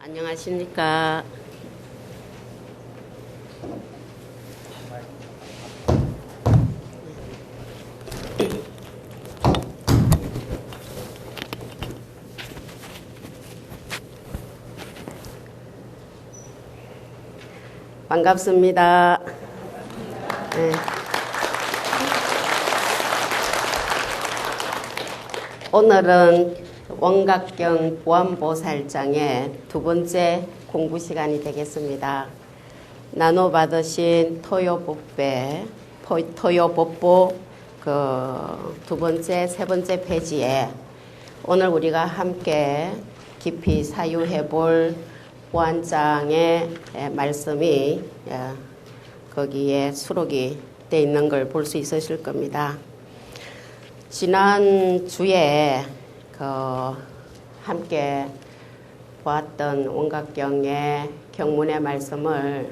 안녕하십니까. 반갑습니다. 네. 오늘은 원각경 보안보살장의 두 번째 공부 시간이 되겠습니다. 나눠받으신 토요법보 두 번째, 세 번째 페이지에 오늘 우리가 함께 깊이 사유해 볼 보안장의 말씀이 거기에 수록이 되어 있는 걸 볼 수 있으실 겁니다. 지난 주에 함께 보았던 원각경의 경문의 말씀을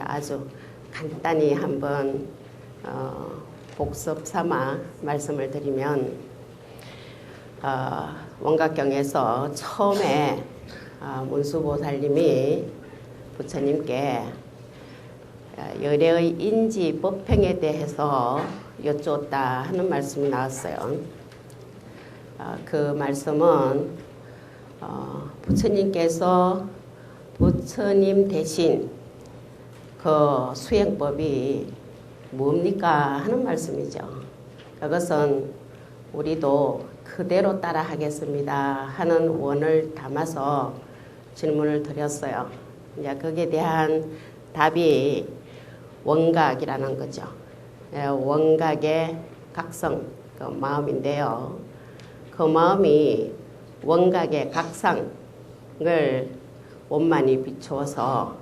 아주 간단히 한번 복습 삼아 말씀을 드리면, 원각경에서 처음에 문수보살님이 부처님께 열애의 인지 법행에 대해서 여쭈었다 하는 말씀이 나왔어요. 그 말씀은 부처님께서 부처님 대신 그 수행법이 뭡니까 하는 말씀이죠. 그것은 우리도 그대로 따라 하겠습니다 하는 원을 담아서 질문을 드렸어요. 이제 거기에 대한 답이 원각이라는 거죠. 원각의 각성, 그 마음인데요. 그 마음이 원각의 각상을 원만히 비추어서,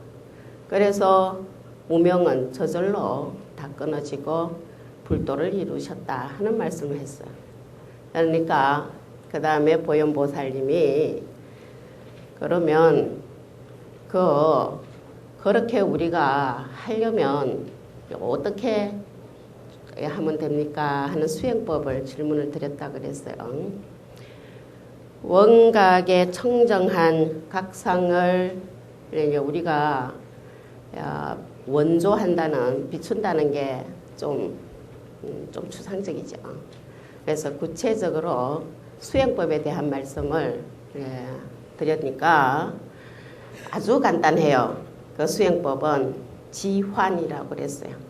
그래서 무명은 저절로 다 끊어지고 불도를 이루셨다 하는 말씀을 했어요. 그러니까 그 다음에 보현보살님이 그러면 그렇게 우리가 하려면 어떻게 하면 됩니까 하는 수행법을 질문을 드렸다 그랬어요. 원각의 청정한 각상을 우리가 원조한다는, 비춘다는 게 좀 추상적이죠. 그래서 구체적으로 수행법에 대한 말씀을 드렸으니까 아주 간단해요. 그 수행법은 지환이라고 그랬어요.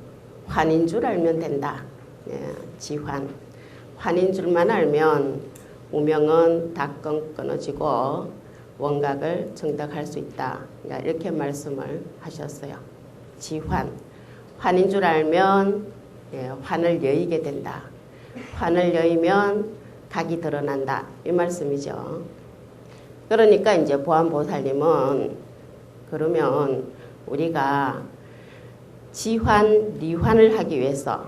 환인 줄 알면 된다. 지환. 환인 줄만 알면 무명은 다 끊어지고 원각을 정득할 수 있다. 이렇게 말씀을 하셨어요. 지환. 환인 줄 알면 환을 여의게 된다. 환을 여의면 각이 드러난다. 이 말씀이죠. 그러니까 이제 보안보살님은 그러면 우리가 지환, 리환을 하기 위해서,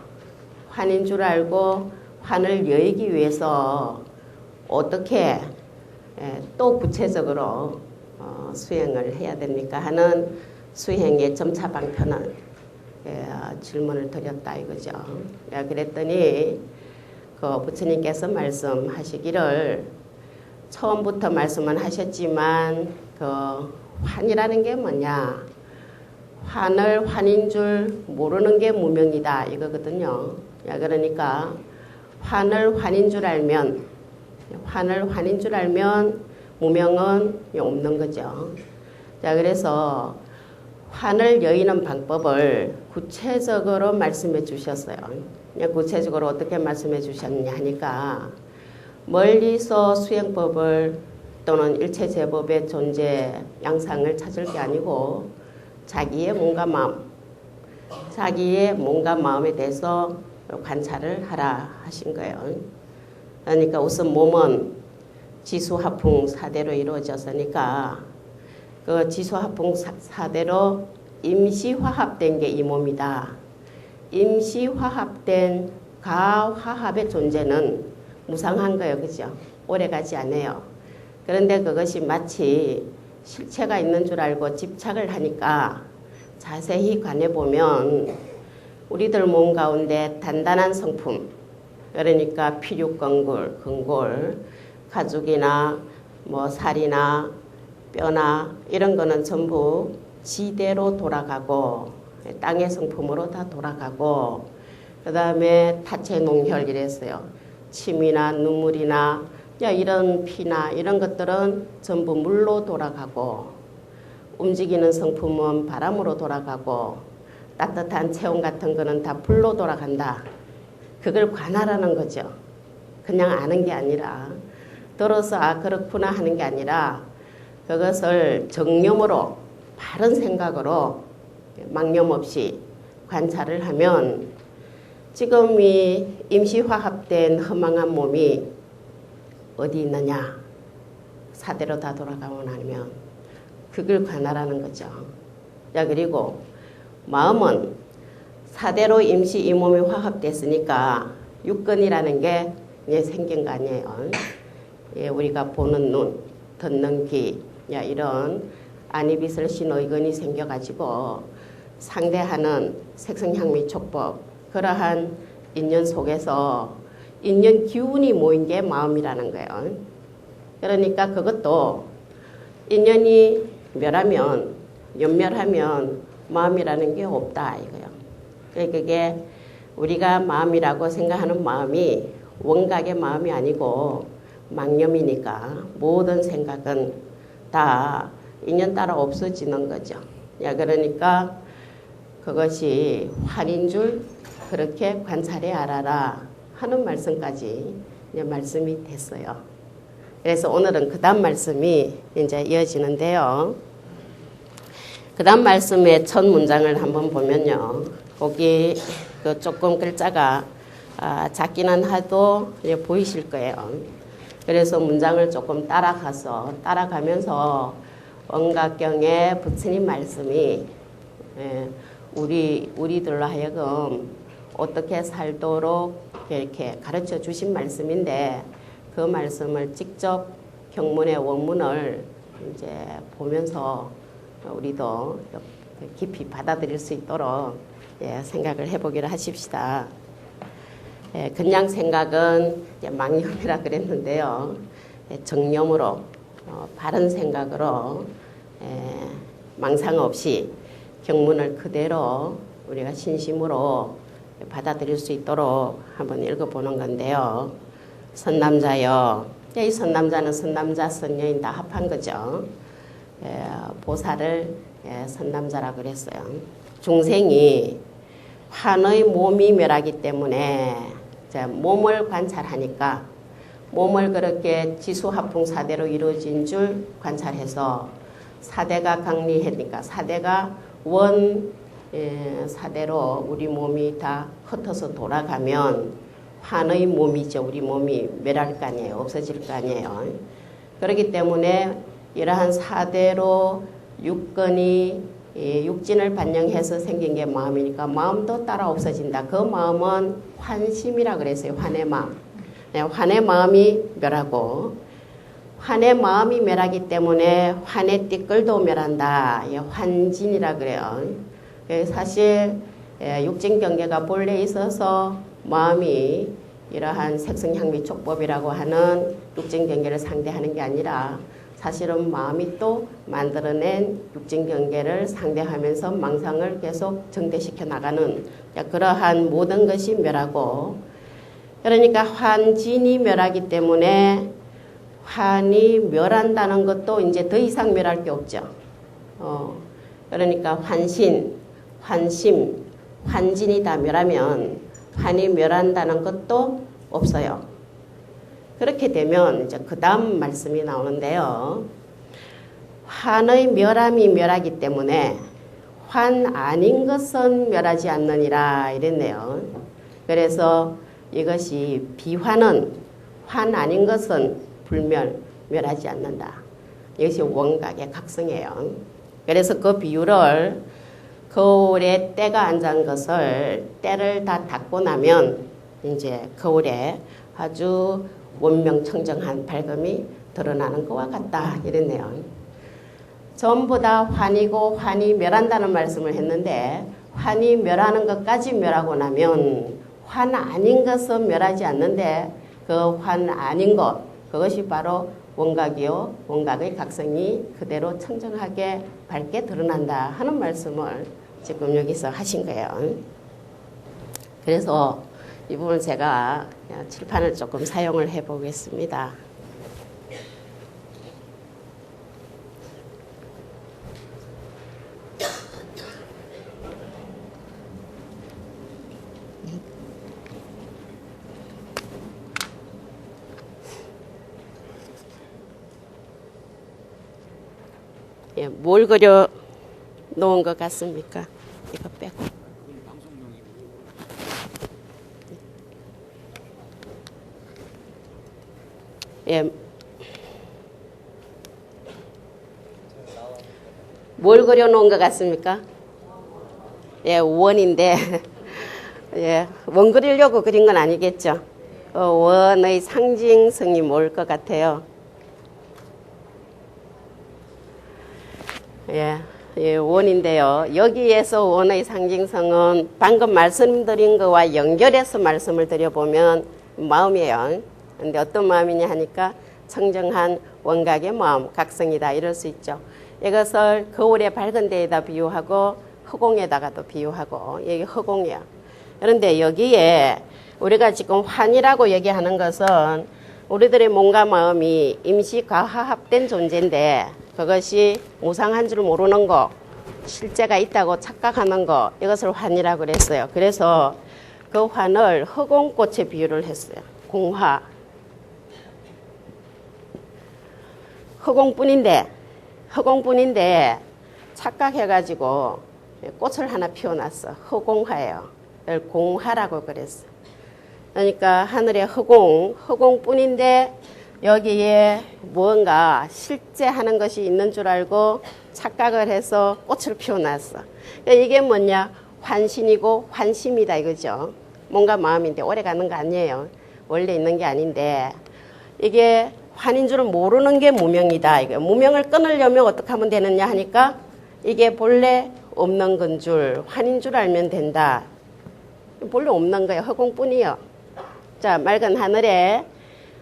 환인 줄 알고 환을 여의기 위해서 어떻게 또 구체적으로 수행을 해야 됩니까 하는 수행의 점차방편을 질문을 드렸다 이거죠. 그랬더니 그 부처님께서 말씀하시기를, 처음부터 말씀은 하셨지만 그 환이라는 게 뭐냐, 환을 환인 줄 모르는 게 무명이다 이거거든요. 그러니까 환을 환인 줄 알면 무명은 없는 거죠. 그래서 환을 여의는 방법을 구체적으로 말씀해 주셨어요. 구체적으로 어떻게 말씀해 주셨냐 하니까, 멀리서 수행법을 또는 일체제법의 존재 양상을 찾을 게 아니고 자기의 몸과 마음에 대해서 관찰을 하라 하신 거예요. 그러니까 우선 몸은 지수화풍 사대로 이루어졌으니까 그 지수화풍 사대로 임시화합된 게 이 몸이다. 임시화합된 가화합의 존재는 무상한 거예요. 그죠? 오래가지 않아요. 그런데 그것이 마치 실체가 있는 줄 알고 집착을 하니까 자세히 관해보면 우리들 몸 가운데 단단한 성품, 그러니까 피육근골, 가죽이나 살이나 뼈나 이런 거는 전부 지대로 돌아가고 땅의 성품으로 다 돌아가고 그 다음에 타체 농혈 이랬어요. 침이나 눈물이나 이런 피나 이런 것들은 전부 물로 돌아가고 움직이는 성품은 바람으로 돌아가고 따뜻한 체온 같은 거는 다 불로 돌아간다. 그걸 관할하는 거죠. 그냥 아는 게 아니라 들어서 아 그렇구나 하는 게 아니라 그것을 정념으로 바른 생각으로 망념 없이 관찰을 하면 지금 이 임시화합된 허망한 몸이 어디 있느냐 사대로 다 돌아가고 나면 그걸 관할하는 거죠. 자 그리고 마음은 사대로 임시 이 몸이 화합됐으니까 육근이라는 게 이제 생긴 거 아니에요. 예, 우리가 보는 눈, 듣는 귀, 이런 안이비설 신의근이 생겨가지고 상대하는 색성향미 촉법 그러한 인연 속에서 인연 기운이 모인 게 마음이라는 거예요. 그러니까 그것도 인연이 멸하면 연멸하면 마음이라는 게 없다 이거요. 그게 우리가 마음이라고 생각하는 마음이 원각의 마음이 아니고 망념이니까 모든 생각은 다 인연 따라 없어지는 거죠. 그러니까 그것이 환인 줄 그렇게 관찰해 알아라 하는 말씀까지 이제 말씀이 됐어요. 그래서 오늘은 그 다음 말씀이 이제 이어지는데요. 그 다음 말씀의 첫 문장을 한번 보면요. 거기 그 조금 글자가 작기는 하도 보이실 거예요. 그래서 문장을 조금 따라가면서 원각경의 부처님 말씀이 우리들로 하여금 어떻게 살도록 이렇게 가르쳐 주신 말씀인데 그 말씀을 직접 경문의 원문을 이제 보면서 우리도 깊이 받아들일 수 있도록 생각을 해보기를 하십시다. 그냥 생각은 망념이라 그랬는데요. 정념으로 바른 생각으로 망상 없이 경문을 그대로 우리가 신심으로 받아들일 수 있도록 한번 읽어보는 건데요. 선남자여, 이 선남자는 선남자, 선여인 다 합한 거죠. 보살을 선남자라고 그랬어요. 중생이 환의 몸이 멸하기 때문에 몸을 관찰하니까 몸을 그렇게 지수합풍 사대로 이루어진 줄 관찰해서 사대가 강리하니까 사대가 원 사대로 우리 몸이 다 흩어서 돌아가면 환의 몸이죠. 우리 몸이 멸할 거 아니에요. 없어질 거 아니에요. 그렇기 때문에 이러한 사대로 육근이 육진을 반영해서 생긴 게 마음이니까 마음도 따라 없어진다. 그 마음은 환심이라 그랬어요. 환의 마음. 환의 마음이 멸하고 환의 마음이 멸하기 때문에 환의 띠끌도 멸한다. 환진이라 그래요. 사실 육진 경계가 본래 있어서 마음이 이러한 색성향미 촉법이라고 하는 육진 경계를 상대하는 게 아니라 사실은 마음이 또 만들어낸 육진 경계를 상대하면서 망상을 계속 정대시켜 나가는 그러한 모든 것이 멸하고 그러니까 환진이 멸하기 때문에 환이 멸한다는 것도 이제 더 이상 멸할 게 없죠. 그러니까 환신, 환심, 환진이 다 멸하면 환이 멸한다는 것도 없어요. 그렇게 되면 이제 그 다음 말씀이 나오는데요. 환의 멸함이 멸하기 때문에 환 아닌 것은 멸하지 않느니라 이랬네요. 그래서 이것이 비환은 환 아닌 것은 불멸, 멸하지 않는다. 이것이 원각의 각성이에요. 그래서 그 비유를 거울에 때가 앉은 것을 때를 다 닦고 나면 이제 거울에 아주 원명청정한 밝음이 드러나는 것과 같다 이랬네요. 전부 다 환이고 환이 멸한다는 말씀을 했는데 환이 멸하는 것까지 멸하고 나면 환 아닌 것은 멸하지 않는데 그 환 아닌 것 그것이 바로 원각이요 원각의 각성이 그대로 청정하게 밝게 드러난다 하는 말씀을 지금 여기서 하신 거예요. 그래서 이 부분 제가 칠판을 조금 사용을 해 보겠습니다. 예, 뭘 그려 놓은 것 같습니까? 이거 빼고. 예. 뭘 그려 놓은 것 같습니까? 예, 원인데, 예, 원 그리려고 그린 건 아니겠죠? 원의 상징성이 뭘 것 같아요? 예, 원인데요. 여기에서 원의 상징성은 방금 말씀드린 것과 연결해서 말씀을 드려보면 마음이에요. 근데 어떤 마음이냐 하니까 청정한 원각의 마음, 각성이다 이럴 수 있죠. 이것을 거울의 밝은 데에다 비유하고 허공에다가도 비유하고 여기 허공이야. 그런데 여기에 우리가 지금 환이라고 얘기하는 것은 우리들의 몸과 마음이 임시 과화합된 존재인데 그것이 무상한 줄 모르는 거, 실제가 있다고 착각하는 거, 이것을 환이라고 그랬어요. 그래서 그 환을 허공꽃에 비유를 했어요. 공화. 허공뿐인데 착각해가지고 꽃을 하나 피워놨어. 허공화예요. 이걸 공화라고 그랬어. 그러니까 하늘의 허공뿐인데 여기에 무언가 실제 하는 것이 있는 줄 알고 착각을 해서 꽃을 피워놨어. 그러니까 이게 뭐냐? 환신이고 환심이다 이거죠. 뭔가 마음인데 오래 가는 거 아니에요. 원래 있는 게 아닌데 이게 환인 줄은 모르는 게 무명이다. 이거 무명을 끊으려면 어떻게 하면 되느냐 하니까 이게 본래 없는 건 줄, 환인 줄 알면 된다. 본래 없는 거예요. 허공뿐이요. 자, 맑은 하늘에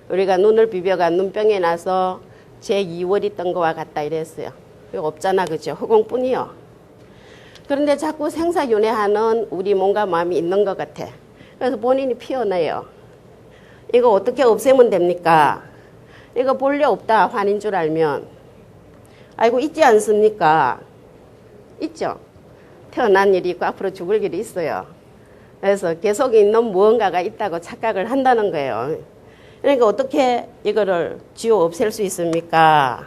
우리가 눈을 비벼가 눈병에 나서 제2월이 뜬 거와 같다 이랬어요. 이거 없잖아, 그죠? 허공뿐이요. 그런데 자꾸 생사윤회하는 우리 몸과 마음이 있는 것 같아. 그래서 본인이 피어나요. 이거 어떻게 없애면 됩니까? 이거 본래 없다, 환인 줄 알면. 아이고, 있지 않습니까? 있죠. 태어난 일이 있고 앞으로 죽을 일이 있어요. 그래서 계속 있는 무언가가 있다고 착각을 한다는 거예요. 그러니까 어떻게 이거를 지워 없앨 수 있습니까?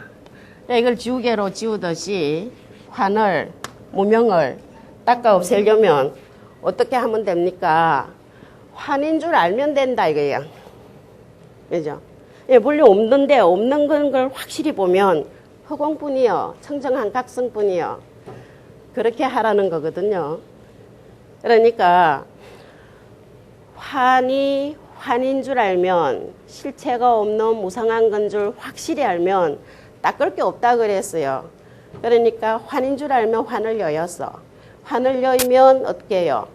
이걸 지우개로 지우듯이 환을, 무명을 닦아 없애려면 어떻게 하면 됩니까? 환인 줄 알면 된다 이거예요. 그죠? 예, 본래 없는데 없는 걸 확실히 보면 허공뿐이요. 청정한 각성뿐이요. 그렇게 하라는 거거든요. 그러니까 환인 줄 알면 실체가 없는 무상한 건 줄 확실히 알면 닦을 게 없다 그랬어요. 그러니까 환인 줄 알면 환을 여였어. 환을 여이면 어떻게 해요?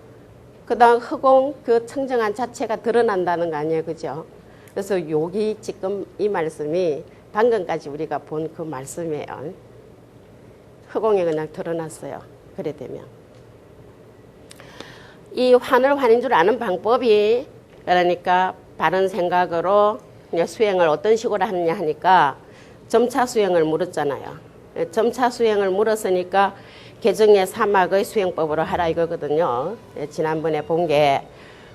그 다음 허공 그 청정한 자체가 드러난다는 거 아니에요. 그죠? 그래서 여기 지금 이 말씀이 방금까지 우리가 본 그 말씀이에요. 허공에 그냥 드러났어요. 그래 되면. 이 환을 환인 줄 아는 방법이 그러니까 바른 생각으로 수행을 어떤 식으로 하느냐 하니까 점차 수행을 물었잖아요. 점차 수행을 물었으니까 개정의 사막의 수행법으로 하라 이거거든요. 지난번에 본 게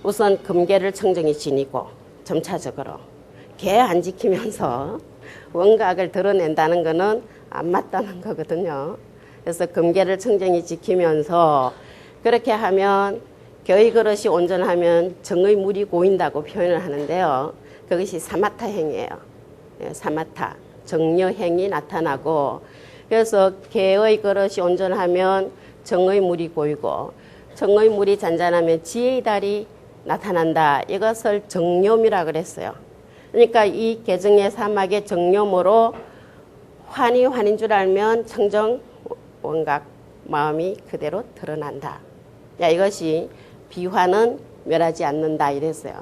우선 금계를 청정히 지니고 점차적으로 개 안 지키면서 원각을 드러낸다는 거는 안 맞다는 거거든요. 그래서 금계를 청정히 지키면서 그렇게 하면 겨의 그릇이 온전하면 정의 물이 고인다고 표현을 하는데요. 그것이 사마타 행이에요. 사마타, 정려행이 나타나고 그래서 개의 그릇이 온전하면 정의 물이 고이고 정의 물이 잔잔하면 지혜의 달이 나타난다. 이것을 정념이라 그랬어요. 그러니까 이 개정의 사막의 정념으로 환인 줄 알면 청정 원각 마음이 그대로 드러난다. 야, 이것이 비환은 멸하지 않는다 이랬어요.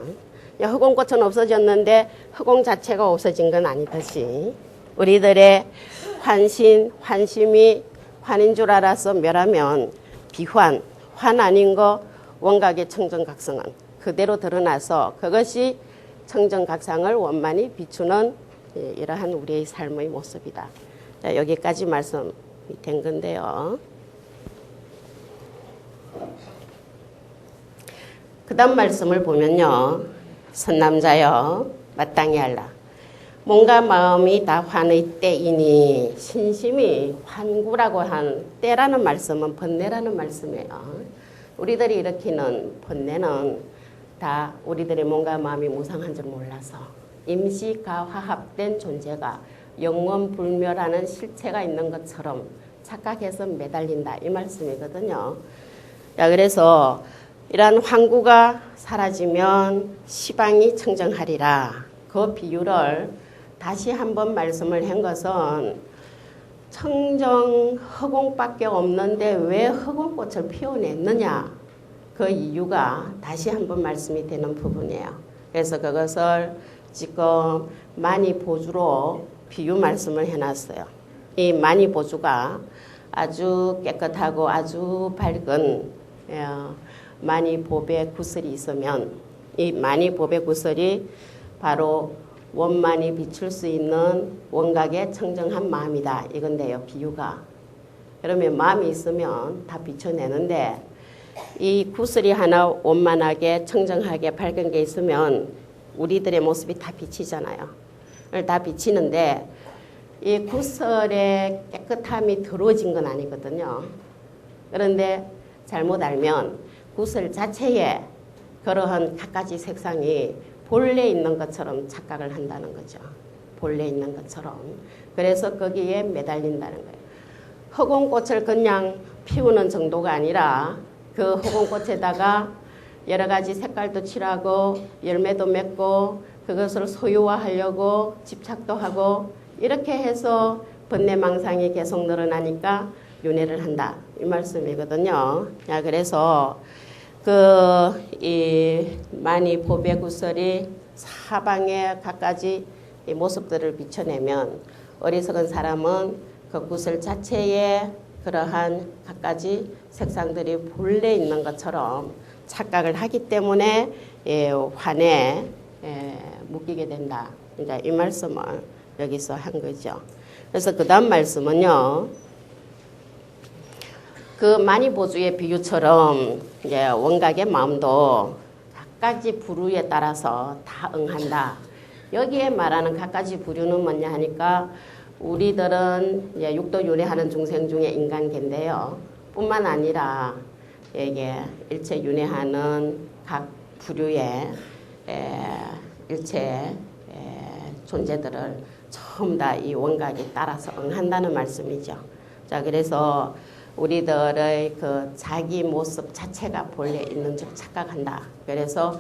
허공꽃은 없어졌는데 허공 자체가 없어진 건 아니듯이 우리들의 환심이 환인 줄 알아서 멸하면 비환, 환 아닌 거 원각의 청정각성은 그대로 드러나서 그것이 청정각상을 원만히 비추는 이러한 우리의 삶의 모습이다. 자, 여기까지 말씀이 된 건데요. 그 다음 말씀을 보면요. 선남자여 마땅히 알라. 몸과 마음이 다 환의 때이니 신심이 환구라고 한 때라는 말씀은 번뇌라는 말씀이에요. 우리들이 일으키는 번뇌는 다 우리들의 몸과 마음이 무상한 줄 몰라서 임시가 화합된 존재가 영원불멸하는 실체가 있는 것처럼 착각해서 매달린다 이 말씀이거든요. 자, 그래서 이러한 환구가 사라지면 시방이 청정하리라. 그 비유를 다시 한번 말씀을 한 것은 청정 허공밖에 없는데 왜 허공꽃을 피워냈느냐 그 이유가 다시 한번 말씀이 되는 부분이에요. 그래서 그것을 지금 만이보주로 비유 말씀을 해놨어요. 이 만이보주가 아주 깨끗하고 아주 밝은 만이보배 구슬이 있으면 이 만이보배 구슬이 바로 원만히 비출 수 있는 원각의 청정한 마음이다. 이건데요. 비유가. 그러면 마음이 있으면 다 비춰내는데 이 구슬이 하나 원만하게 청정하게 밝은 게 있으면 우리들의 모습이 다 비치잖아요. 다 비치는데 이 구슬의 깨끗함이 더러워진 건 아니거든요. 그런데 잘못 알면 구슬 자체에 그러한 갖가지 색상이 본래 있는 것처럼 착각을 한다는 거죠. 본래 있는 것처럼. 그래서 거기에 매달린다는 거예요. 허공꽃을 그냥 피우는 정도가 아니라 그 허공꽃에다가 여러 가지 색깔도 칠하고 열매도 맺고 그것을 소유화하려고 집착도 하고 이렇게 해서 번뇌망상이 계속 늘어나니까 윤회를 한다. 이 말씀이거든요. 자, 그래서 이 만이보배구설이 사방에 갖가지 이 모습들을 비춰내면 어리석은 사람은 그 구슬 자체에 그러한 갖가지 색상들이 본래 있는 것처럼 착각을 하기 때문에 환에 묶이게 된다. 이제 이 말씀을 여기서 한 거죠. 그래서 그 다음 말씀은요. 그 만이보주의 비유처럼 이제 원각의 마음도 각가지 부류에 따라서 다 응한다. 여기에 말하는 각가지 부류는 뭐냐 하니까 우리들은 이제 육도 윤회하는 중생 중에 인간계인데요. 뿐만 아니라 이게 일체 윤회하는 각 부류의 일체 존재들을 전부 다 이 원각이 따라서 응한다는 말씀이죠. 자, 그래서 우리들의 그 자기 모습 자체가 본래 있는 줄 착각한다. 그래서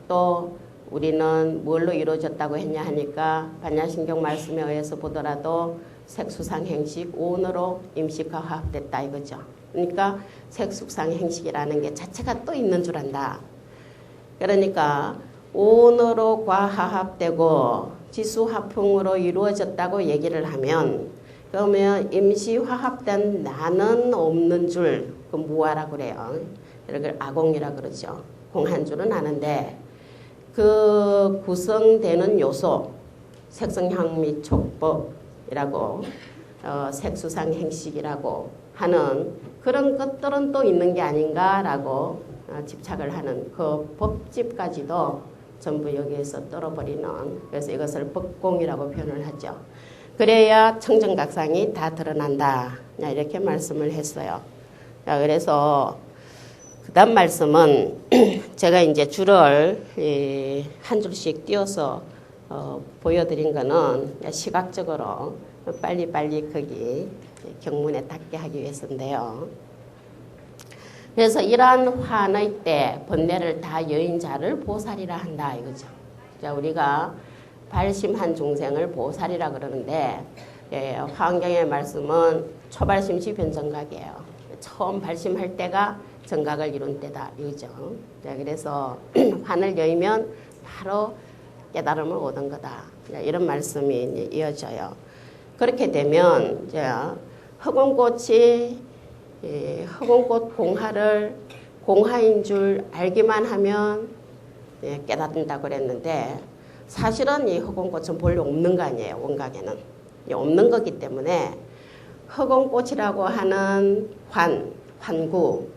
또 우리는 뭘로 이루어졌다고 했냐 하니까 반야신경 말씀에 의해서 보더라도 색수상행식 오온으로 임식과 화합됐다 이거죠. 그러니까 색수상행식이라는 게 자체가 또 있는 줄 안다. 그러니까 오온으로 과화합되고 지수화풍으로 이루어졌다고 얘기를 하면 그러면 임시화합된 나는 없는 줄, 그 무아라 그래요. 이걸 아공이라 그러죠. 공한 줄은 아는데 그 구성되는 요소, 색성향미촉법이라고 색수상 행식이라고 하는 그런 것들은 또 있는 게 아닌가라고 집착을 하는 그 법집까지도 전부 여기에서 떨어버리는, 그래서 이것을 법공이라고 표현을 하죠. 그래야 청정각상이 다 드러난다. 이렇게 말씀을 했어요. 자, 그래서 그 다음 말씀은 제가 이제 줄을 한 줄씩 띄워서 보여드린 거는 시각적으로 빨리빨리 거기 경문에 닿게 하기 위해서인데요. 그래서 이러한 환의 때 번뇌를 다 여인자를 보살이라 한다 이거죠. 자, 우리가 발심한 중생을 보살이라 그러는데 화엄경의 말씀은 초발심시 변정각이에요. 처음 발심할 때가 정각을 이룬 때다 이거죠. 자, 그래서 환을 여의면 바로 깨달음을 얻은 거다. 이런 말씀이 이어져요. 그렇게 되면 이제 흑원꽃이 흑원꽃 공화를 공화인 줄 알기만 하면 깨닫는다고 그랬는데 사실은 이 흑원꽃은 본래 없는 거 아니에요. 원각에는. 없는 거기 때문에 흑원꽃이라고 하는 환구,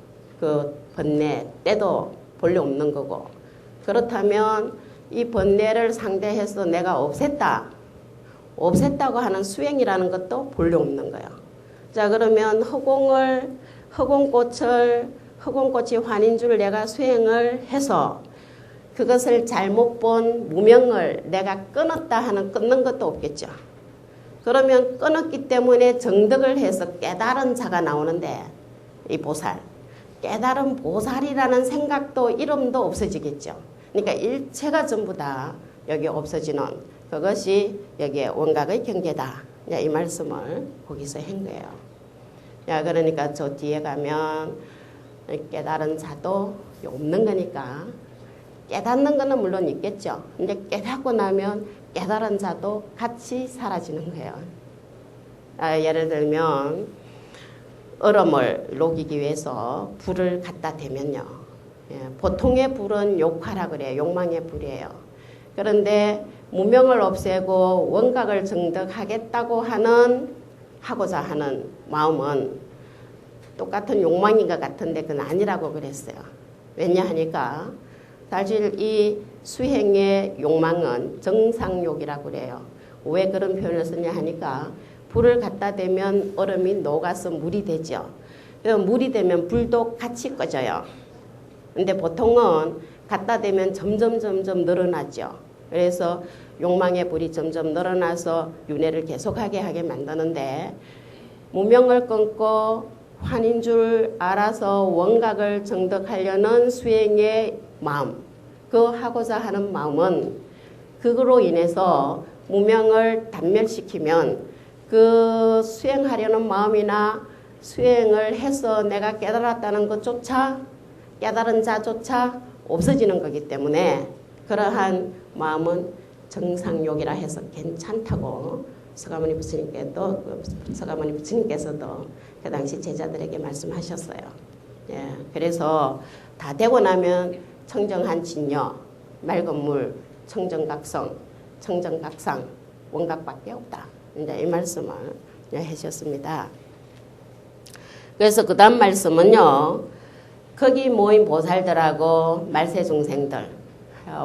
그 번뇌 때도 본래 없는 거고 그렇다면 이 번뇌를 상대해서 내가 없앴다고 하는 수행이라는 것도 본래 없는 거예요. 자 그러면 흑원꽃이 환인 줄 내가 수행을 해서 그것을 잘못 본 무명을 내가 끊었다 하는 끊는 것도 없겠죠. 그러면 끊었기 때문에 정득을 해서 깨달은 자가 나오는데 이 보살, 깨달은 보살이라는 생각도 이름도 없어지겠죠. 그러니까 일체가 전부 다 여기 없어지는 그것이 여기에 원각의 경계다. 이 말씀을 거기서 한 거예요. 그러니까 저 뒤에 가면 깨달은 자도 없는 거니까 깨닫는 거는 물론 있겠죠. 근데 깨닫고 나면 깨달은 자도 같이 사라지는 거예요. 예를 들면 얼음을 녹이기 위해서 불을 갖다 대면요. 보통의 불은 욕화라 그래요. 욕망의 불이에요. 그런데 무명을 없애고 원각을 정득하겠다고 하고자 하는 마음은 똑같은 욕망인 것 같은데 그건 아니라고 그랬어요. 왜냐하니까 사실 이 수행의 욕망은 정상욕이라고 그래요. 왜 그런 표현을 쓰냐 하니까 불을 갖다 대면 얼음이 녹아서 물이 되죠. 물이 되면 불도 같이 꺼져요. 근데 보통은 갖다 대면 점점 늘어나죠. 그래서 욕망의 불이 점점 늘어나서 윤회를 계속하게 하게 만드는데 무명을 끊고 환인 줄 알아서 원각을 정득하려는 수행의 마음, 그 하고자 하는 마음은 그거로 인해서 무명을 단멸시키면 그 수행하려는 마음이나 수행을 해서 내가 깨달았다는 것조차 깨달은 자조차 없어지는 거기 때문에 그러한 마음은 정상욕이라 해서 괜찮다고 서가모니 부처님께서도 그 당시 제자들에게 말씀하셨어요. 그래서 다 되고 나면 청정한 진여, 맑은 물, 청정각성, 청정각상, 원각밖에 없다. 이제 이 말씀을 하셨습니다. 그래서 그 다음 말씀은요. 거기 모인 보살들하고 말세중생들,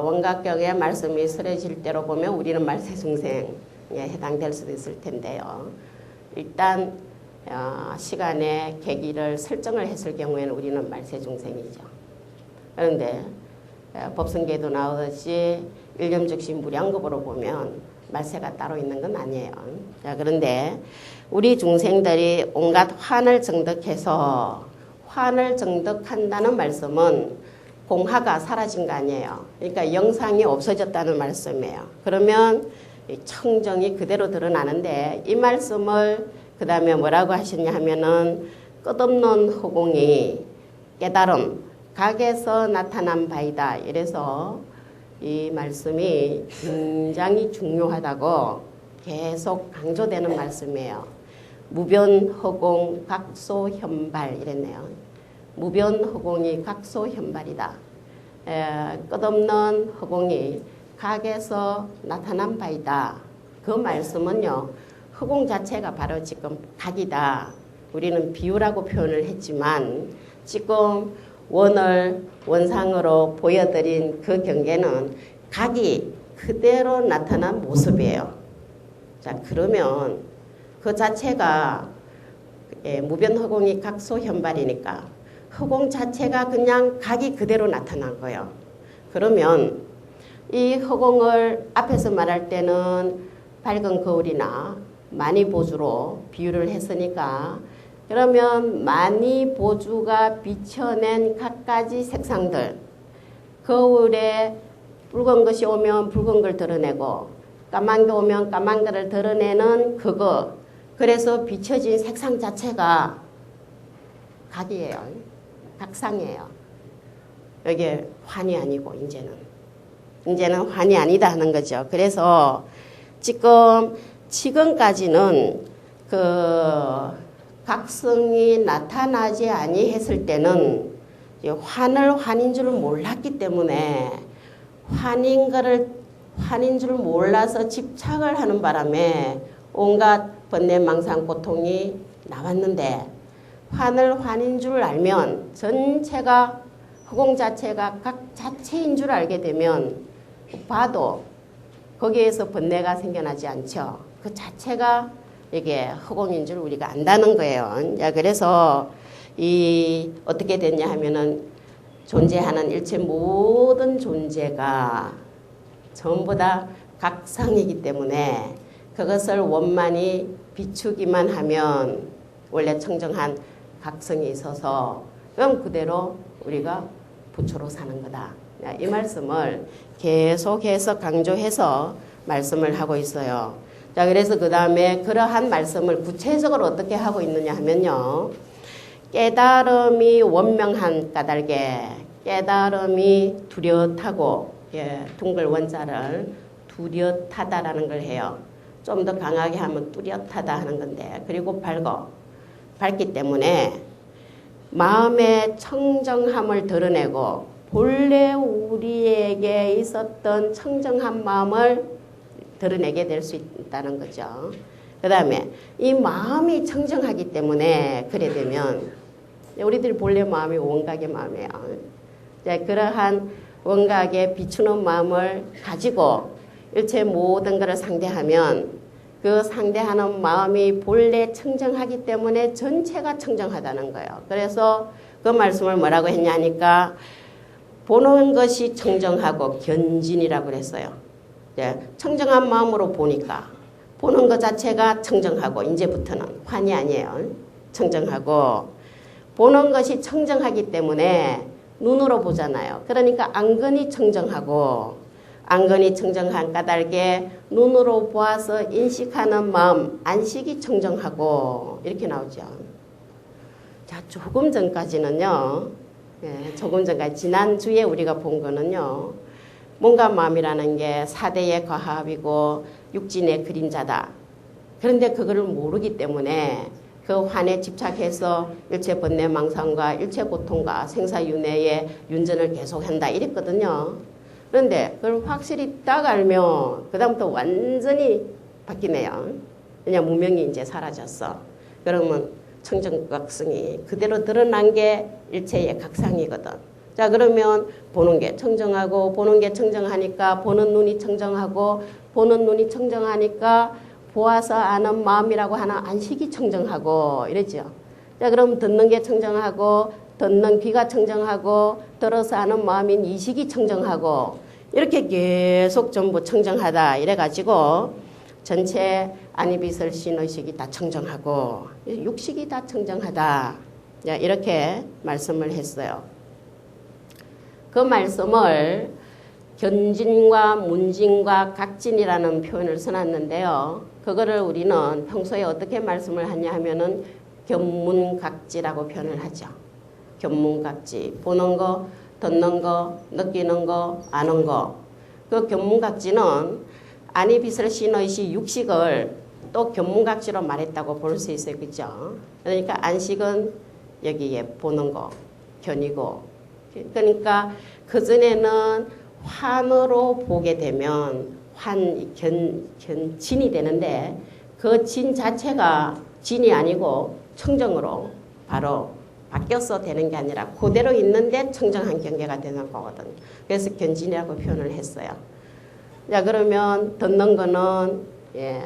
원각경의 말씀이 설해질 때로 보면 우리는 말세중생에 해당될 수도 있을 텐데요. 일단 시간의 계기를 설정을 했을 경우에는 우리는 말세중생이죠. 그런데 법성계도 나오듯이 일념즉시 무량겁으로 보면 말세가 따로 있는 건 아니에요. 자, 그런데 우리 중생들이 온갖 환을 정득해서 환을 정득한다는 말씀은 공화가 사라진 거 아니에요. 그러니까 영상이 없어졌다는 말씀이에요. 그러면 청정이 그대로 드러나는데 이 말씀을 그 다음에 뭐라고 하셨냐 하면은 끝없는 허공이 깨달음 각에서 나타난 바이다. 이래서 이 말씀이 굉장히 중요하다고 계속 강조되는 말씀이에요. 무변허공 각소현발 이랬네요. 무변허공이 각소현발이다. 끝없는 허공이 각에서 나타난 바이다. 그 말씀은요. 허공 자체가 바로 지금 각이다. 우리는 비유라고 표현을 했지만 지금 원상으로 보여드린 그 경계는 각이 그대로 나타난 모습이에요. 자, 그러면 그 자체가 무변허공이 각소현발이니까 허공 자체가 그냥 각이 그대로 나타난 거예요. 그러면 이 허공을 앞에서 말할 때는 밝은 거울이나 만이보주로 비유를 했으니까 그러면 만이보주가 비춰낸 갖가지 색상들 거울에 붉은 것이 오면 붉은 걸 드러내고 까만 게 오면 까만 거를 드러내는 그거 그래서 비춰진 색상 자체가 각이에요. 각상이에요. 이게 환이 아니고 이제는 환이 아니다 하는 거죠. 그래서 지금까지는 그 각성이 나타나지 아니했을 때는 환을 환인 줄 몰랐기 때문에 환인 줄 몰라서 집착을 하는 바람에 온갖 번뇌 망상 고통이 나왔는데 환을 환인 줄 알면 전체가 허공 자체가 각 자체인 줄 알게 되면 봐도 거기에서 번뇌가 생겨나지 않죠. 그 자체가 이게 허공인 줄 우리가 안다는 거예요. 그래서 어떻게 됐냐 하면은 존재하는 일체 모든 존재가 전부 다 각상이기 때문에 그것을 원만히 비추기만 하면 원래 청정한 각성이 있어서 그럼 그대로 우리가 부처로 사는 거다. 이 말씀을 계속해서 강조해서 말씀을 하고 있어요. 자, 그래서 그 다음에 그러한 말씀을 구체적으로 어떻게 하고 있느냐 하면요. 깨달음이 원명한 까닭에 깨달음이 뚜렷하고 둥글 원자를 뚜렷하다라는 걸 해요. 좀 더 강하게 하면 뚜렷하다 하는 건데 그리고 밝기 때문에 마음의 청정함을 드러내고 본래 우리에게 있었던 청정한 마음을 드러내게 될 수 있다는 거죠. 그 다음에 이 마음이 청정하기 때문에 그래 되면 우리들이 본래 마음이 원각의 마음이에요. 그러한 원각에 비추는 마음을 가지고 일체 모든 것을 상대하면 그 상대하는 마음이 본래 청정하기 때문에 전체가 청정하다는 거예요. 그래서 그 말씀을 뭐라고 했냐니까 보는 것이 청정하고 견진이라고 그랬어요. 청정한 마음으로 보니까 보는 것 자체가 청정하고 이제부터는 환이 아니에요. 청정하고 보는 것이 청정하기 때문에 눈으로 보잖아요. 그러니까 안건이 청정하고 안건이 청정한 까닭에 눈으로 보아서 인식하는 마음 안식이 청정하고 이렇게 나오죠. 자, 조금 전까지는요. 조금 전까지 지난주에 우리가 본 거는요. 몸과 마음이라는 게 사대의 과합이고 육진의 그림자다. 그런데 그거를 모르기 때문에 그 환에 집착해서 일체 번뇌 망상과 일체 고통과 생사윤회의 윤전을 계속한다 이랬거든요. 그런데 그걸 확실히 딱 알면 그 다음부터 완전히 바뀌네요. 그냥 무명이 이제 사라졌어. 그러면 청정각성이 그대로 드러난 게 일체의 각상이거든. 자, 그러면 보는 게 청정하고 보는 게 청정하니까 보는 눈이 청정하고 보는 눈이 청정하니까 보아서 아는 마음이라고 하는 안식이 청정하고 이러죠. 자, 그럼 듣는 게 청정하고 듣는 귀가 청정하고 들어서 아는 마음인 이식이 청정하고 이렇게 계속 전부 청정하다 이래가지고 전체 안이비설 신의식이 다 청정하고 육식이 다 청정하다 이렇게 말씀을 했어요. 그 말씀을 견진과 문진과 각진이라는 표현을 써놨는데요. 그거를 우리는 평소에 어떻게 말씀을 하냐 하면은 견문각지라고 표현을 하죠. 견문각지. 보는 거, 듣는 거, 느끼는 거, 아는 거. 그 견문각지는 안이비설 신의식 육식을 또 견문각지로 말했다고 볼 수 있어요. 그죠? 그러니까 안식은 여기에 보는 거, 견이고. 그러니까 그전에는 환으로 보게 되면 진이 되는데 그 진 자체가 진이 아니고 청정으로 바로 바뀌어서 되는 게 아니라 그대로 있는데 청정한 경계가 되는 거거든요. 그래서 견진이라고 표현을 했어요. 자, 그러면 듣는 거는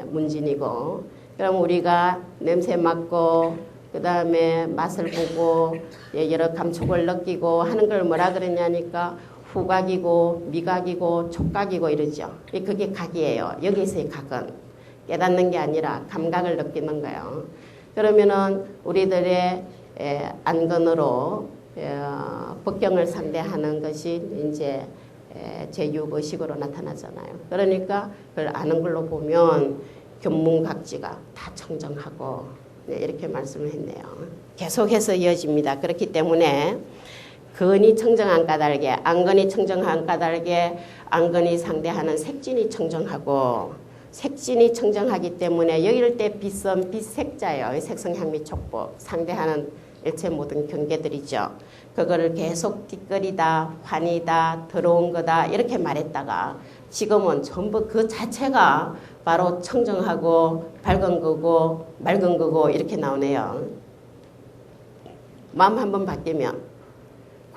문진이고 그럼 우리가 냄새 맡고 그 다음에 맛을 보고 여러 감촉을 느끼고 하는 걸 뭐라 그러냐니까 후각이고 미각이고 촉각이고 이러죠. 그게 각이에요. 여기서의 각은 깨닫는 게 아니라 감각을 느끼는 거예요. 그러면은 우리들의 안건으로 법경을 상대하는 것이 이제 제6의식으로 나타나잖아요. 그러니까 그걸 아는 걸로 보면 견문각지가 다 청정하고 이렇게 말씀을 했네요. 계속해서 이어집니다. 그렇기 때문에 근이 청정한 까닭에 안건이 청정한 까닭에 안건이 상대하는 색진이 청정하고 색진이 청정하기 때문에 여길 때 빛은 빛색자예요. 색성향미 촉법 상대하는 일체 모든 경계들이죠. 그거를 계속 띠거리다, 환이다, 더러운 거다 이렇게 말했다가 지금은 전부 그 자체가 바로 청정하고 밝은 거고 맑은 거고 이렇게 나오네요. 마음 한번 바뀌면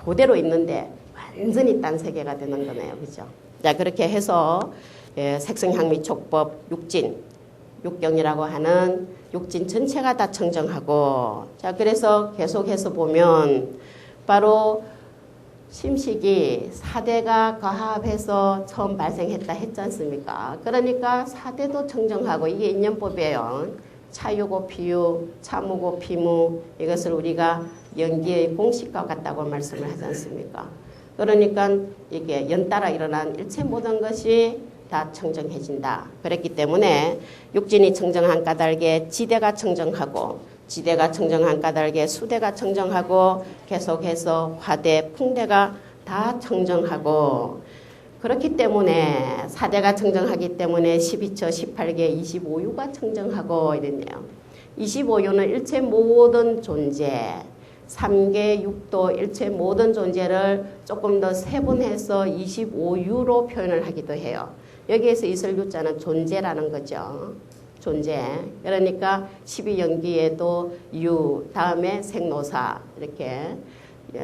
그대로 있는데 완전히 딴 세계가 되는 거네요. 그죠? 자, 그렇게 해서 색성향미 촉법 육진, 육경이라고 하는 육진 전체가 다 청정하고, 자, 그래서 계속해서 보면 바로 심식이 4대가 가합해서 처음 발생했다 했지 않습니까? 그러니까 4대도 청정하고 이게 인연법이에요. 차유고 피유, 차무고 피무, 이것을 우리가 연기의 공식과 같다고 말씀을 하지 않습니까? 그러니까 이게 연따라 일어난 일체 모든 것이 다 청정해진다. 그랬기 때문에 육진이 청정한 까닭에 지대가 청정하고, 지대가 청정한 까닭에 수대가 청정하고, 계속해서 화대, 풍대가 다 청정하고, 그렇기 때문에 4대가 청정하기 때문에 12처, 18개, 25유가 청정하고 이랬네요. 25유는 일체 모든 존재, 3개, 6도 일체 모든 존재를 조금 더 세분해서 25유로 표현을 하기도 해요. 여기에서 이설유자는 존재라는 거죠. 존재. 그러니까 12연기에도 유, 다음에 생노사 이렇게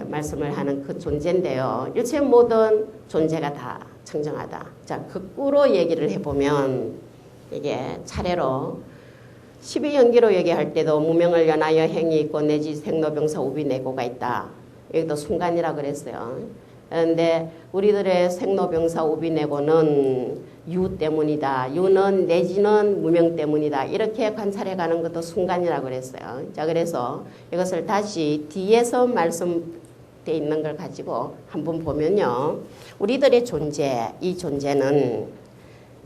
말씀을 하는 그 존재인데요. 일체 모든 존재가 다 청정하다. 자, 거꾸로 얘기를 해보면 이게 차례로 12연기로 얘기할 때도 무명을 연하여 행이 있고 내지 생로병사 우비내고가 있다. 여기도 순간이라 그랬어요. 그런데 우리들의 생로병사 우비내고는 유 때문이다. 유는 내지는 무명 때문이다. 이렇게 관찰해 가는 것도 순간이라 그랬어요. 자, 그래서 이것을 다시 뒤에서 말씀돼 있는 걸 가지고 한번 보면요. 우리들의 존재, 이 존재는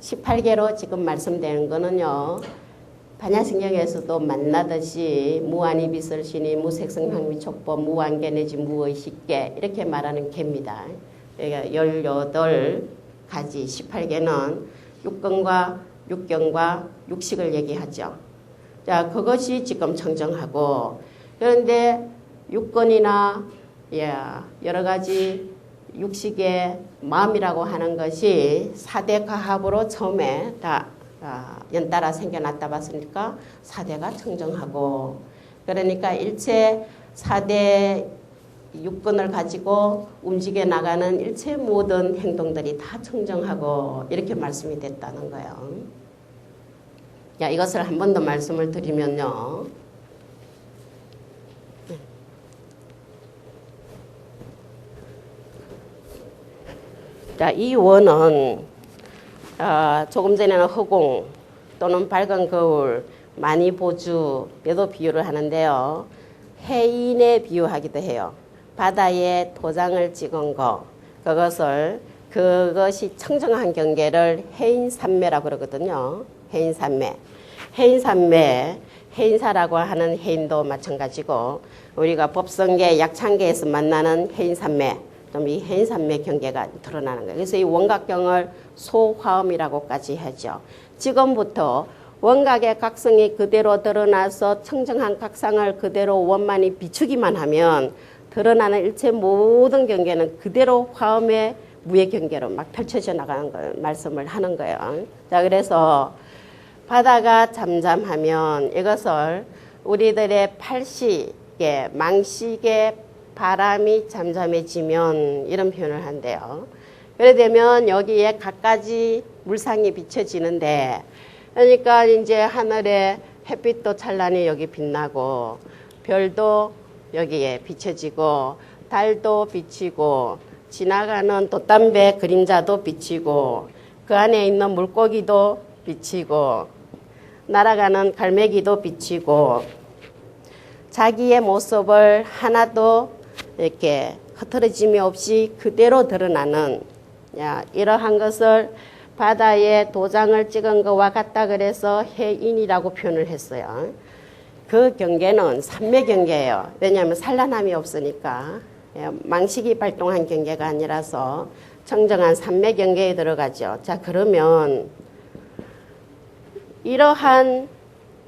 18개로 지금 말씀되는 거는요. 반야신경에서도 만나듯이 무한이 비설신이 무색성향미 촉법 무한계 내지 무의식계 이렇게 말하는 개입니다. 그러니까 18가지 18개는 육경과 육식을 얘기하죠. 자, 그것이 지금 청정하고, 그런데 육건이나 여러 가지 육식의 마음이라고 하는 것이 4대 가합으로 처음에 다 연따라 생겨났다 봤으니까 4대가 청정하고, 그러니까 일체 4대 육근을 가지고 움직여 나가는 일체 모든 행동들이 다 청정하고 이렇게 말씀이 됐다는 거예요. 야, 이것을 한 번 더 말씀을 드리면요. 자, 이 원은 조금 전에는 허공 또는 밝은 거울, 많이 보주 에도 비유를 하는데요. 해인에 비유하기도 해요. 바다에 도장을 찍은 거, 그것이 청정한 경계를 해인산매라고 그러거든요. 해인산매. 해인사라고 하는 해인도 마찬가지고, 우리가 법성계, 약창계에서 만나는 해인산매, 이 해인산매 경계가 드러나는 거예요. 그래서 이 원각경을 소화음이라고까지 하죠. 지금부터 원각의 각성이 그대로 드러나서 청정한 각상을 그대로 원만히 비추기만 하면 드러나는 일체 모든 경계는 그대로 화음의 무의 경계로 막 펼쳐져 나가는 걸 말씀을 하는 거예요. 자, 그래서 바다가 잠잠하면 이것을 우리들의 팔식의 망식의 바람이 잠잠해지면 이런 표현을 한대요. 그래 되면 여기에 갖가지 물상이 비춰지는데, 그러니까 이제 하늘에 햇빛도 찬란히 여기 빛나고, 별도 여기에 비춰지고, 달도 비치고, 지나가는 돛담배 그림자도 비치고, 그 안에 있는 물고기도 비치고, 날아가는 갈매기도 비치고, 자기의 모습을 하나도 이렇게 흐트러짐이 없이 그대로 드러나는, 이러한 것을 바다에 도장을 찍은 것과 같다 그래서 해인이라고 표현을 했어요. 그 경계는 산매 경계예요. 왜냐하면 산란함이 없으니까. 망식이 발동한 경계가 아니라서 청정한 산매 경계에 들어가죠. 자, 그러면 이러한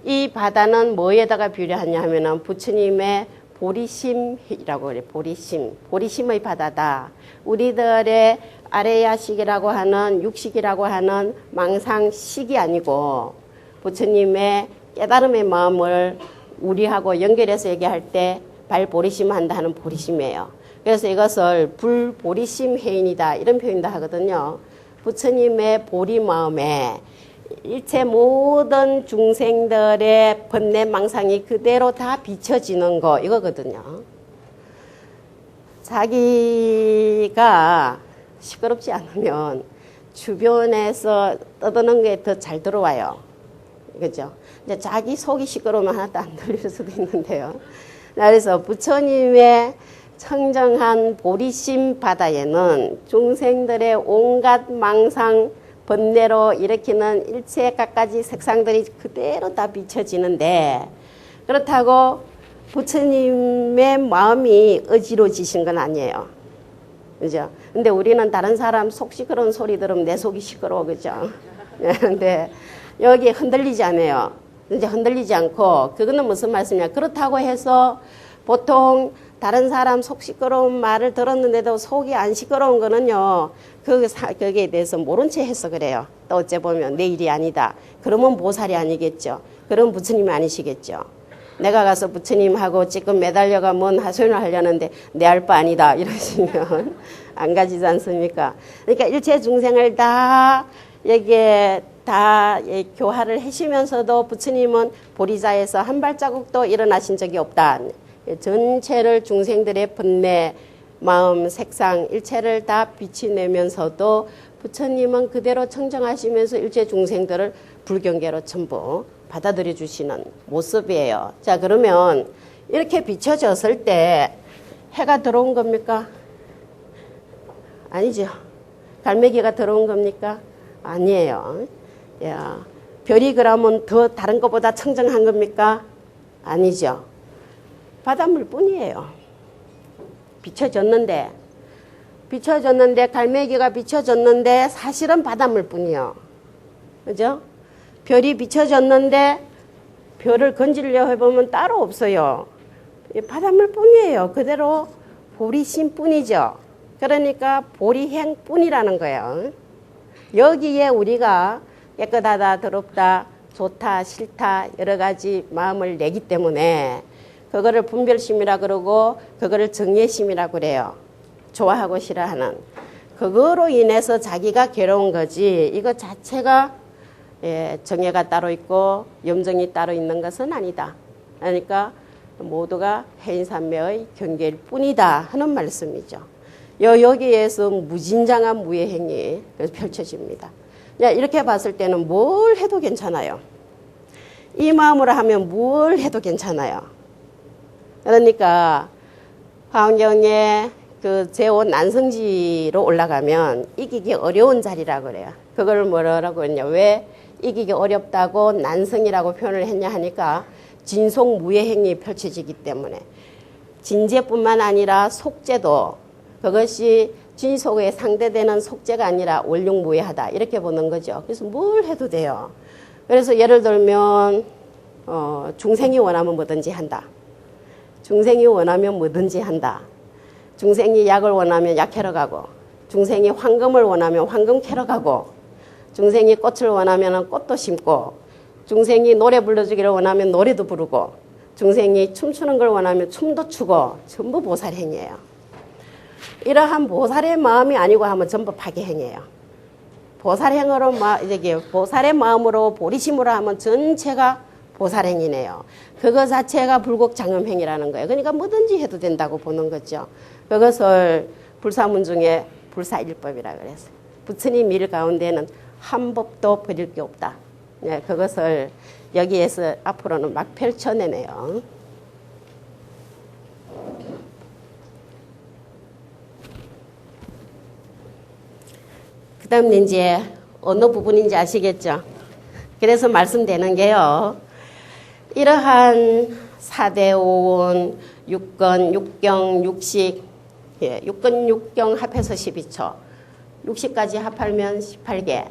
이 바다는 뭐에다가 비유하냐 하면은 부처님의 보리심이라고 그래. 보리심의 바다다. 우리들의 아레야식이라고 하는 육식이라고 하는 망상식이 아니고 부처님의 깨달음의 마음을 우리하고 연결해서 얘기할 때 발보리심 한다 하는 보리심이에요. 그래서 이것을 불보리심 해인이다 이런 표현도 하거든요. 부처님의 보리 마음에 일체 모든 중생들의 번뇌 망상이 그대로 다 비춰지는 거 이거거든요. 자기가 시끄럽지 않으면 주변에서 떠드는 게 더 잘 들어와요. 그죠? 이제 자기 속이 시끄러우면 하나도 안 들릴 수도 있는데요. 그래서 부처님의 청정한 보리심 바다에는 중생들의 온갖 망상 번뇌로 일으키는 일체 갖가지 색상들이 그대로 다 비춰지는데 그렇다고 부처님의 마음이 어지러지신 건 아니에요. 그죠? 근데 우리는 다른 사람 속 시끄러운 소리 들으면 내 속이 시끄러워. 그죠? 근데 여기 흔들리지 않아요. 이제 흔들리지 않고 그거는 무슨 말씀이냐. 그렇다고 해서 보통 다른 사람 속 시끄러운 말을 들었는데도 속이 안 시끄러운 거는요. 거기에 대해서 모른 채 해서 그래요. 또 어째 보면 내 일이 아니다. 그러면 보살이 아니겠죠. 그러면 부처님이 아니시겠죠. 내가 가서 부처님하고 지금 매달려가 뭔 하소연을 하려는데 내 할 바 아니다. 이러시면 안 가지지 않습니까? 그러니까 일체 중생을 다 여기에 다 교화를 하시면서도 부처님은 보리자에서 한 발자국도 일어나신 적이 없다. 전체를 중생들의 번뇌, 마음, 색상, 일체를 다 비치내면서도 부처님은 그대로 청정하시면서 일체 중생들을 불경계로 전부 받아들여 주시는 모습이에요. 자, 그러면 이렇게 비춰졌을 때 해가 들어온 겁니까? 아니죠. 갈매기가 들어온 겁니까? 아니에요. 야, 별이 그러면 더 다른 것보다 청정한 겁니까? 아니죠. 바닷물 뿐이에요. 비춰졌는데 갈매기가 비춰졌는데 사실은 바닷물 뿐이요. 그죠? 별이 비춰졌는데 별을 건지려고 해보면 따로 없어요. 바닷물 뿐이에요. 그대로 보리심 뿐이죠. 그러니까 보리행 뿐이라는 거예요. 여기에 우리가 깨끗하다, 더럽다, 좋다, 싫다 여러 가지 마음을 내기 때문에 그거를 분별심이라 그러고 그거를 정예심이라 그래요. 좋아하고 싫어하는. 그거로 인해서 자기가 괴로운 거지 이거 자체가 정예가 따로 있고 염정이 따로 있는 것은 아니다. 그러니까 모두가 해인산매의 경계일 뿐이다 하는 말씀이죠. 여기에서 무진장한 무예행이 펼쳐집니다. 이렇게 봤을 때는 뭘 해도 괜찮아요. 이 마음으로 하면 뭘 해도 괜찮아요. 그러니까 화엄경에 그 제5 난성지로 올라가면 이기기 어려운 자리라고 그래요. 그걸 뭐라고 했냐. 왜 이기기 어렵다고 난성이라고 표현을 했냐 하니까 진속무예행이 펼쳐지기 때문에 진제뿐만 아니라 속죄도 그것이 진속에 상대되는 속죄가 아니라 원룡무예하다 이렇게 보는 거죠. 그래서 뭘 해도 돼요. 그래서 예를 들면 중생이 원하면 뭐든지 한다. 중생이 원하면 뭐든지 한다. 중생이 약을 원하면 약 캐러 가고 중생이 황금을 원하면 황금 캐러 가고 중생이 꽃을 원하면 꽃도 심고 중생이 노래 불러주기를 원하면 노래도 부르고 중생이 춤추는 걸 원하면 춤도 추고 전부 보살행이에요. 이러한 보살의 마음이 아니고 하면 전부 파괴행이에요. 보살행으로 보살의 마음으로 보리심으로 하면 전체가 보살행이네요. 그거 자체가 불곡장음행이라는 거예요. 그러니까 뭐든지 해도 된다고 보는 거죠. 그것을 불사문 중에 불사일법이라고 그랬어요. 부처님 일 가운데는 한 법도 버릴 게 없다. 그것을 여기에서 앞으로는 막 펼쳐내네요. 그 다음에 이제 어느 부분인지 아시겠죠? 그래서 말씀되는 게요. 이러한 4대 5원, 6건, 6경, 60, 6건, 6경 합해서 12초, 60까지 합하면 18개.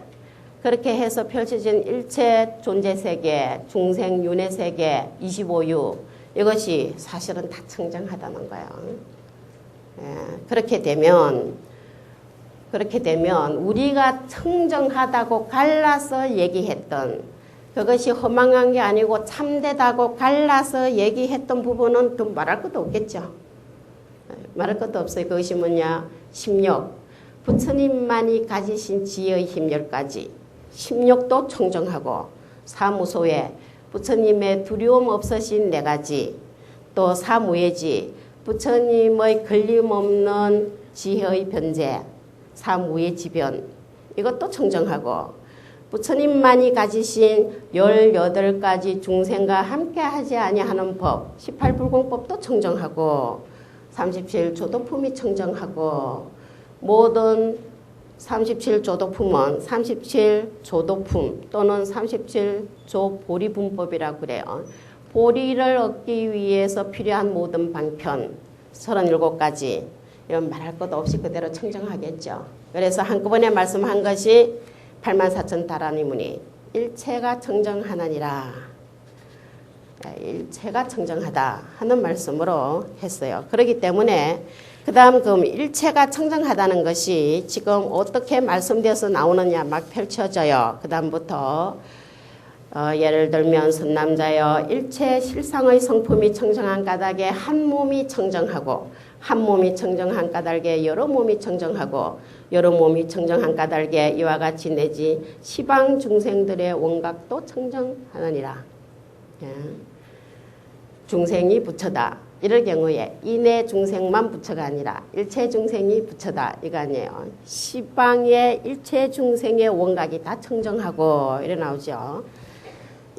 그렇게 해서 펼쳐진 일체 존재세계, 중생윤회세계, 25유 이것이 사실은 다 청정하다는 거예요. 그렇게 되면 우리가 청정하다고 갈라서 얘기했던 그것이 허망한 게 아니고 참되다고 갈라서 얘기했던 부분은 또 말할 것도 없겠죠. 말할 것도 없어요. 그것이 뭐냐? 심력. 부처님만이 가지신 지혜의 힘 10가지. 심력도 청정하고 사무소에 부처님의 두려움 없으신 4가지. 또 사무예지. 부처님의 걸림없는 지혜의 변제. 사무예지변. 이것도 청정하고 부처님만이 가지신 18가지 중생과 함께 하지 아니하는 법, 18불공법도 청정하고 37조도품이 청정하고 모든 37조도품은 37조도품 또는 37조보리분법이라고 그래요. 보리를 얻기 위해서 필요한 모든 방편 37가지 이건 말할 것도 없이 그대로 청정하겠죠. 그래서 한꺼번에 말씀한 것이 84,000다라니무니 일체가 청정하나니라. 일체가 청정하다 하는 말씀으로 했어요. 그렇기 때문에 그 다음 그럼 일체가 청정하다는 것이 지금 어떻게 말씀되어서 나오느냐 막 펼쳐져요. 그 다음부터 예를 들면 선남자여 일체 실상의 성품이 청정한 까닭에 한 몸이 청정하고 한 몸이 청정한 까닭에 여러 몸이 청정하고 여러 몸이 청정한 까닭에 이와 같이 내지 시방 중생들의 원각도 청정하느니라. 중생이 부처다. 이럴 경우에 이내 중생만 부처가 아니라 일체 중생이 부처다. 이거 아니에요. 시방의 일체 중생의 원각이 다 청정하고 이래 나오죠.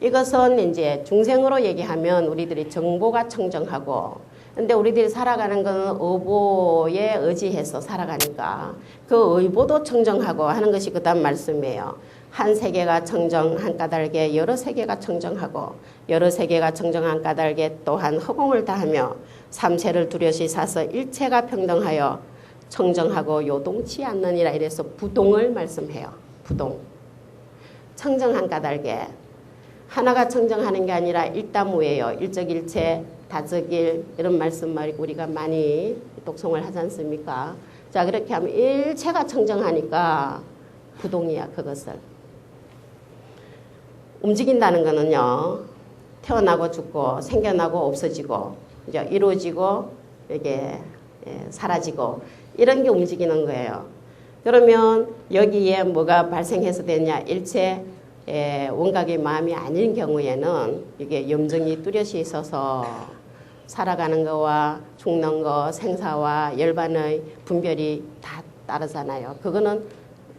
이것은 이제 중생으로 얘기하면 우리들이 정보가 청정하고 근데 우리들이 살아가는 건 의보에 의지해서 살아가니까 그 의보도 청정하고 하는 것이 그 다음 말씀이에요. 한 세계가 청정한 까닭에 여러 세계가 청정하고 여러 세계가 청정한 까닭에 또한 허공을 다하며 삼세를 두려시 사서 일체가 평등하여 청정하고 요동치 않느니라 이래서 부동을 말씀해요. 부동. 청정한 까닭에 하나가 청정하는 게 아니라 일다무예요. 일적일체, 다적일 이런 말씀 우리가 많이 독송을 하지 않습니까? 자 그렇게 하면 일체가 청정하니까 부동이야 그것을. 움직인다는 거는요. 태어나고 죽고 생겨나고 없어지고 이제 이루어지고 이게 사라지고 이런 게 움직이는 거예요. 그러면 여기에 뭐가 발생해서 되냐? 일체 원각의 마음이 아닌 경우에는 이게 염증이 뚜렷이 있어서 살아가는 거와 죽는 거, 생사와 열반의 분별이 다 따르잖아요. 그거는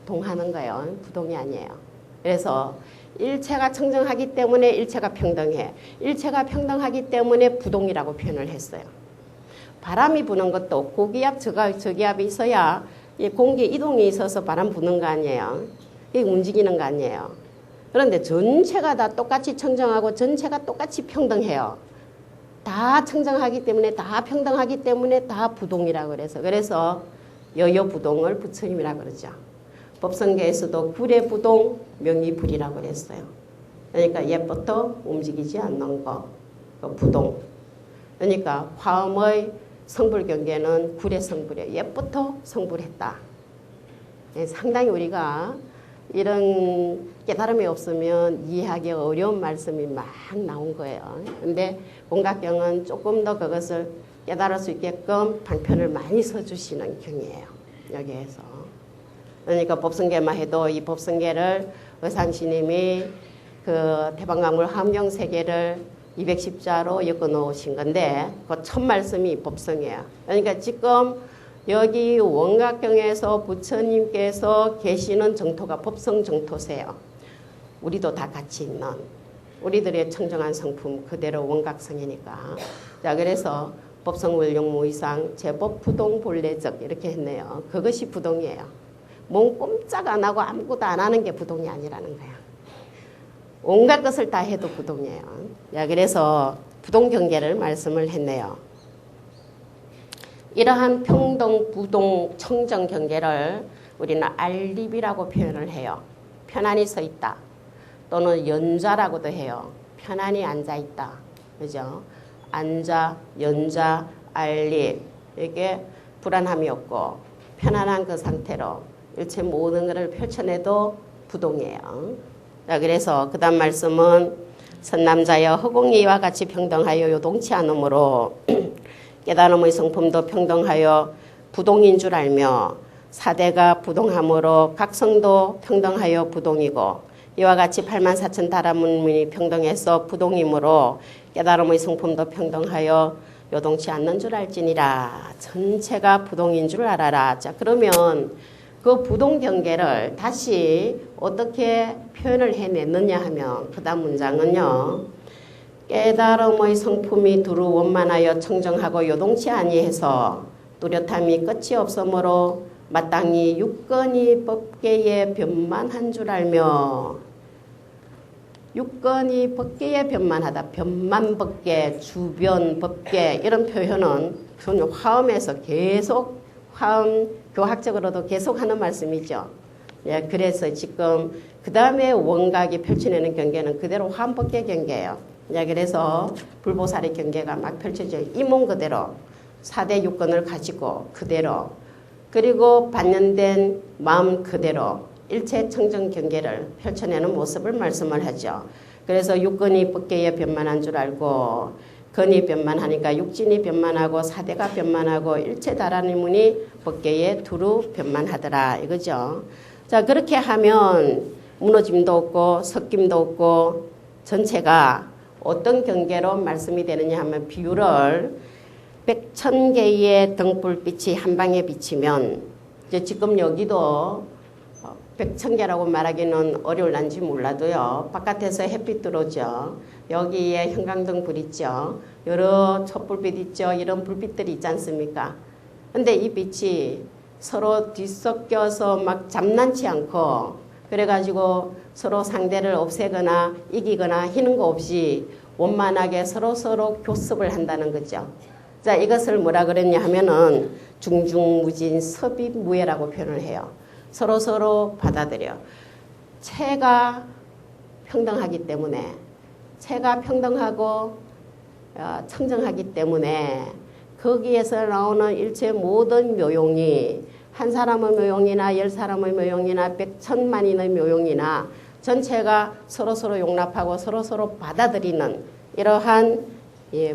동하는 거예요. 부동이 아니에요. 그래서 일체가 청정하기 때문에 일체가 평등해. 일체가 평등하기 때문에 부동이라고 표현을 했어요. 바람이 부는 것도 고기압, 저기압이 있어야 공기 이동이 있어서 바람 부는 거 아니에요. 이게 움직이는 거 아니에요. 그런데 전체가 다 똑같이 청정하고 전체가 똑같이 평등해요. 다 청정하기 때문에 다 평등하기 때문에 다 부동이라고 그래서 여여부동을 부처님이라고 그러죠. 법성계에서도 불의부동, 명의불이라고 그랬어요. 그러니까 옛부터 움직이지 않는 거, 부동. 그러니까 화엄의 성불경계는 불의 성불이에요. 옛부터 성불했다. 상당히 우리가 이런 깨달음이 없으면 이해하기 어려운 말씀이 막 나온 거예요. 근데 공각경은 조금 더 그것을 깨달을 수 있게끔 방편을 많이 써주시는 경이에요. 여기에서. 그러니까 법성계만 해도 이 법성계를 의상스님이 그 대방강물 함경세계를 210자로 엮어 놓으신 건데 그 첫 말씀이 법성이에요. 그러니까 지금 여기 원각경에서 부처님께서 계시는 정토가 법성 정토세요. 우리도 다 같이 있는 우리들의 청정한 성품 그대로 원각성이니까. 자 그래서 법성원룡무이상 제법 부동 본래적 이렇게 했네요. 그것이 부동이에요. 몸 꼼짝 안 하고 아무것도 안 하는 게 부동이 아니라는 거야. 온갖 것을 다 해도 부동이에요. 야, 그래서 부동 경계를 말씀을 했네요. 이러한 평등, 부동, 청정 경계를 우리는 알립이라고 표현을 해요. 편안히 서 있다. 또는 연좌라고도 해요. 편안히 앉아 있다. 그죠? 앉아, 연좌, 알립. 이게 불안함이 없고 편안한 그 상태로 일체 모든 것을 펼쳐내도 부동이에요. 자, 그래서 그 다음 말씀은 선남자여 허공이 이와 같이 평등하여 요동치 않으므로 깨달음의 성품도 평등하여 부동인 줄 알며 사대가 부동함으로 각성도 평등하여 부동이고 이와 같이 84,000 다라문문이 평등해서 부동이므로 깨달음의 성품도 평등하여 요동치 않는 줄 알지니라. 전체가 부동인 줄 알아라. 자, 그러면 그 부동 경계를 다시 어떻게 표현을 해냈느냐 하면 그 다음 문장은요. 깨달음의 성품이 두루 원만하여 청정하고 요동치 아니해서 뚜렷함이 끝이 없으므로 마땅히 육건이 법계에 변만한 줄 알며 육건이 법계에 변만하다. 변만법계, 주변법계 이런 표현은 화음에서 계속 화음 교학적으로도 계속 하는 말씀이죠. 예, 그래서 지금 그 다음에 원각이 펼쳐내는 경계는 그대로 화음법계 경계예요. 예, 그래서 불보살의 경계가 막 펼쳐져요. 이 몸 그대로 4대 육건을 가지고 그대로 그리고 반연된 마음 그대로 일체 청정 경계를 펼쳐내는 모습을 말씀을 하죠. 그래서 육건이 법계에 변만한 줄 알고 건이 변만하니까 육진이 변만하고 사대가 변만하고 일체 다라니문이 법계에 두루 변만하더라 이거죠. 자, 그렇게 하면 무너짐도 없고 섞임도 없고 전체가 어떤 경계로 말씀이 되느냐 하면 비유를 100,000개의 등불빛이 한 방에 비치면 이제 지금 여기도 100,000개라고 말하기는 어려울란지 몰라도요. 바깥에서 햇빛 들어오죠. 여기에 형광등 불 있죠. 여러 촛불빛 있죠. 이런 불빛들이 있지 않습니까? 근데 이 빛이 서로 뒤섞여서 막 잡난치 않고 그래가지고 서로 상대를 없애거나 이기거나 하는 거 없이 원만하게 서로 교습을 한다는 거죠. 자, 이것을 뭐라 그랬냐 하면은 중중무진 섭입무예라고 표현을 해요. 서로 받아들여. 체가 평등하기 때문에 체가 평등하고 청정하기 때문에 거기에서 나오는 일체 모든 묘용이 한 사람의 묘용이나 10사람의 묘용이나 100,000만인의 묘용이나 전체가 서로 용납하고 서로 받아들이는 이러한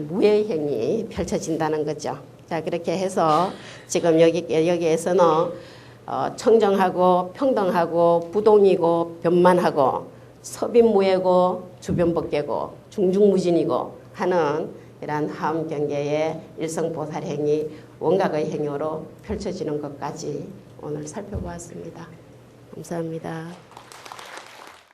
무의 행이 펼쳐진다는 거죠. 자, 그렇게 해서 지금 여기에서는 청정하고 평등하고 부동이고 변만하고 섭입무예고 주변법계고 중중무진이고 하는 이러한 화엄 경계의 일성보살 행이 원각의 행위로 펼쳐지는 것까지 오늘 살펴보았습니다. 감사합니다.